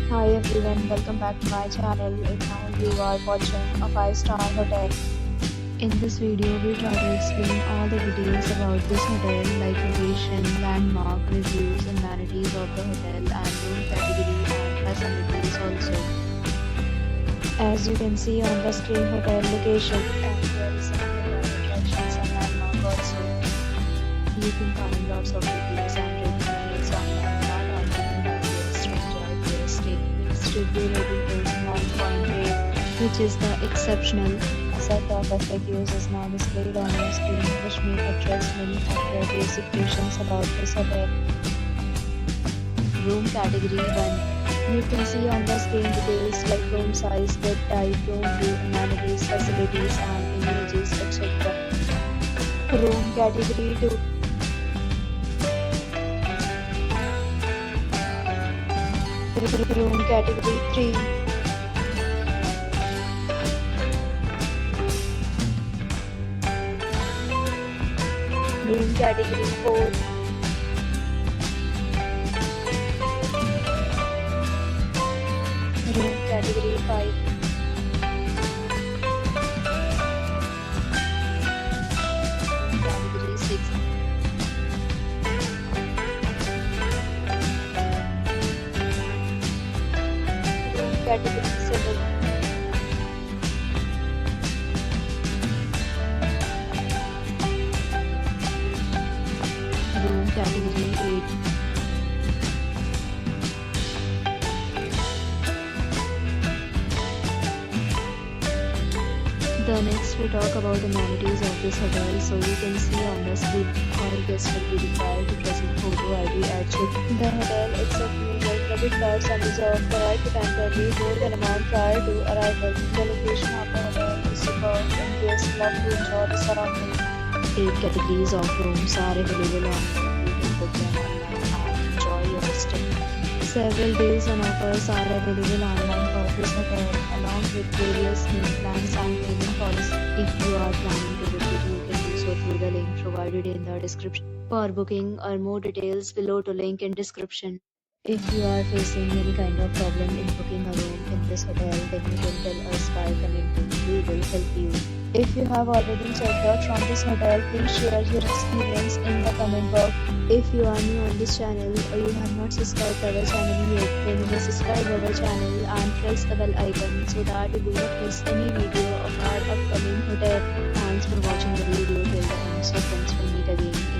Hi everyone, welcome back to my channel. And now you are watching a 5-star hotel. In this video, we try to explain all the details about this hotel like location, landmark, reviews, amenities of the hotel and room category and facilities also. As you can see on the screen, hotel location and there is some nearby attractions and landmark also. You can find lots of reviews and ratings online that are given by guests to enjoy their stay. Its review rating is 9.8, which is the exceptional. A set of FAQs is now displayed on your screen, which may address many of your basic questions about this hotel. Room category 1. You can see on the screen details like room size, bed type, room view, amenities, facilities, and images, etc. Room category 2. Room category 3. Room category 4. Room category 5. Category 6. Room category 7. Room category 8. The next we talk about amenities of this hotel. So you can see on the screen, all guests will be required to present photo ID at check-in. The hotel accepts major credit cards and reserves the right to temporarily hold an amount prior to arrival. The location of the hotel is superb and guests love to enjoy the surroundings. 8 categories of rooms are available online. You can book them online and enjoy your stay. Several deals and offers are available online for this hotel, along with various meal plans and payment policies. If you are planning to book it, you can do so through the link provided in the description. For booking or more details, below to link in description. If you are facing any kind of problem in booking a room in this hotel, then you can tell us by commenting. We will help you. If you have already checked out from this hotel, please share your experience in the comment box. If you are new on this channel or you have not subscribed our channel yet, then you may subscribe our channel and press the bell icon so that you do not miss any video of our upcoming hotel. Thanks for watching the video till the end. So friends, will meet again